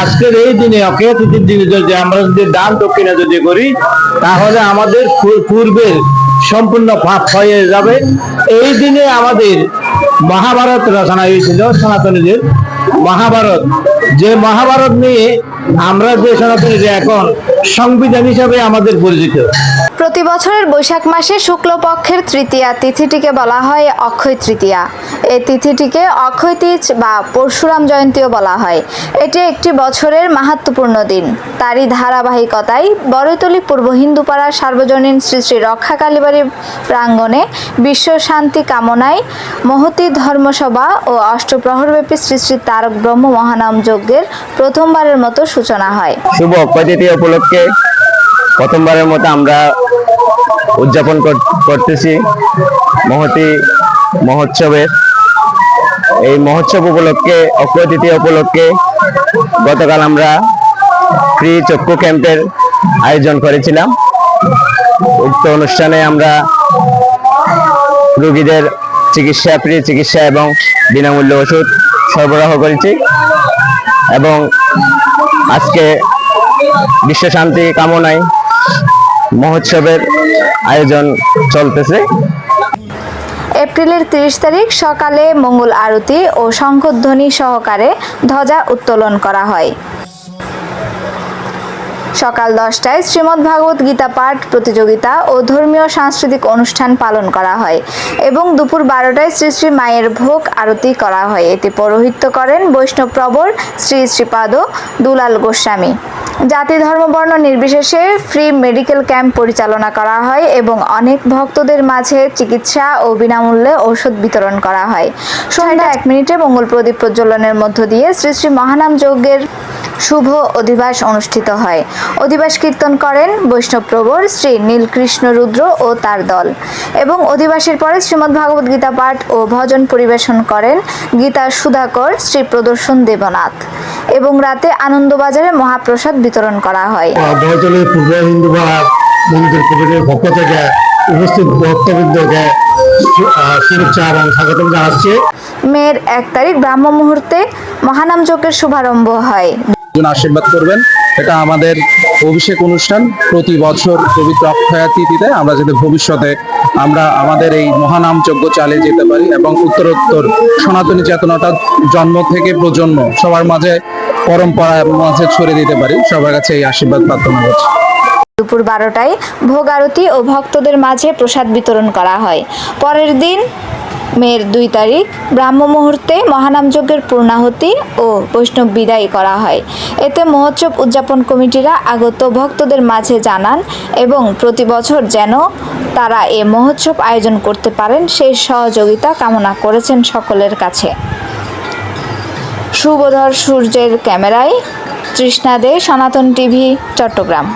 আজকের এই দিনে অক্ষয় তৃতীয়ার দিনে যদি আমরা যদি দান দক্ষিণা যদি করি তাহলে আমাদের পূর্বের সম্পূর্ণ পাপ হয়ে যাবে। এই দিনে আমাদের মহাভারত রচনা হয়েছিল সনাতনীদের। মহাভারত, যে মহাভারত নিয়ে আমরা যে সনাতনীরা এখন সংবিধান হিসাবে আমাদের পরিচিত। প্রতি বছরের বৈশাখ মাসে শুক্লপক্ষের তৃতীয়া তিথিটিকে বলা হয় অক্ষয় তৃতীয়া। এই তিথিটিকে অক্ষয় তিথ বা পরশুরাম জয়ন্তীও বলা হয়। এটি একটি বছরের মাহাত্ম্যপূর্ণ দিন। তারই ধারাবাহিকতায় বড়ইতলী পূর্ব হিন্দুপাড়া সার্বজনীন শ্রী শ্রী রক্ষা কালীবাড়ি প্রাঙ্গণে বিশ্ব শান্তি কামনায় মহতী ধর্মসভা ও অষ্টপ্রহরব্যাপী শ্রী শ্রী তারক ব্রহ্ম মহানাম যজ্ঞের প্রথমবারের মতো সূচনা হয়। শুভ অক্ষয় তৃতীয়া উপলক্ষে প্রথমবারের মতো আমরা উদযাপন করতেছি মহতী মহোৎসবের। এই মহোৎসব উপলক্ষে অক্ষয় তৃতীয়া উপলক্ষে গতকাল আমরা ফ্রি চক্ষু ক্যাম্পের আয়োজন করেছিলাম। উক্ত অনুষ্ঠানে আমরা রোগীদের চিকিৎসা, ফ্রি চিকিৎসা এবং বিনামূল্যে ওষুধ সরবরাহ করেছি এবং আজকে বিশ্ব শান্তি কামনায় মহোৎসবের আয়োজন চলতেছে। এপ্রিলের 30 তারিখ সকালে মঙ্গল আরতি ও শঙ্খধ্বনি সহকারে ধ্বজা উত্তোলন করা হয়। সকাল 10টায় শ্রীমদ্ ভাগবত গীতা পাঠ প্রতিযোগিতা ও ধর্মীয় সাংস্কৃতিক অনুষ্ঠান পালন করা হয় এবং দুপুর 12টায় শ্রী শ্রী মায়ের ভোগ আরতি করা হয়। এতে পৌরোহিত্য করেন বৈষ্ণব প্রবর শ্রী শ্রীপাদ দুলাল গোস্বামী। জাতি ধর্ম বর্ণ নির্বিশেষে ফ্রি মেডিকেল ক্যাম্প পরিচালনা করা হয় এবং অনেক ভক্তদের মাঝে চিকিৎসা ও বিনামূল্যে ঔষধ বিতরণ করা হয়। সন্ধ্যা 1 মিনিটে মঙ্গল প্রদীপ প্রজ্বলনের মধ্য দিয়ে শ্রী শ্রী মহানাম যজ্ঞের শুভ অধিবাস অনুষ্ঠিত হয়। অধিবাস কীর্তন করেন বৈষ্ণব প্রবর শ্রী নীলকৃষ্ণ রুদ্র ও তার দল এবং অধিবাসের পরে শ্রীমদ্ ভাগবত গীতা পাঠ ও ভজন পরিবেশন করেন গীতা সুধাকর শ্রী প্রদর্শন দেবনাথ এবং রাতে আনন্দবাজারে মহাপ্রসাদ বিতরণ করা হয়। বড়ইতলী পূর্ব হিন্দুপাড়া মন্দির কমিটির পক্ষ থেকে উপস্থিত ভক্তবৃন্দকে শুভেচ্ছা এবং স্বাগতম জানাচ্ছি। মের 1 তারিখ ব্রাহ্ম মুহূর্তে মহানাম যজ্ঞের শুভারম্ভ হয়। আশীর্বাদ করবেন। এটা আমাদের অভিষেক অনুষ্ঠান। প্রতি বছর পবিত্র অক্ষয়া তিথিতে আমরা যাতে ভবিষ্যতে আমরা আমাদের এই মহানাম যজ্ঞ চালিয়ে যেতে পারি এবং উত্তরোত্তর সনাতনী চেতনাটা জন্ম থেকে প্রজন্ম সবার মাঝে পরম্পরার মাঝে ছড়িয়ে দিতে পারি। সবার কাছে এই আশীর্বাদ প্রার্থনা করছি। দুপুর 12টায় ভোগ আরতি ও ভক্তদের মাঝে প্রসাদ বিতরণ করা হয়। পরের দিন মের 2 তারিখ ব্রাহ্ম মুহূর্তে মহানাম যজ্ঞের পূর্ণাহুতি ও বৈষ্ণব বিদায় করা হয়। এতে মহোৎসব উদযাপন কমিটিরা আগত ভক্তদের মাঝে জানান এবং প্রতি বছর যেন তারা এ মহোৎসব আয়োজন করতে পারেন সেই সহযোগিতা কামনা করেছেন সকলের কাছে। শুভধর সূর্যের ক্যামেরায় তৃষ্ণা দে, সনাতন টিভি, চট্টগ্রাম।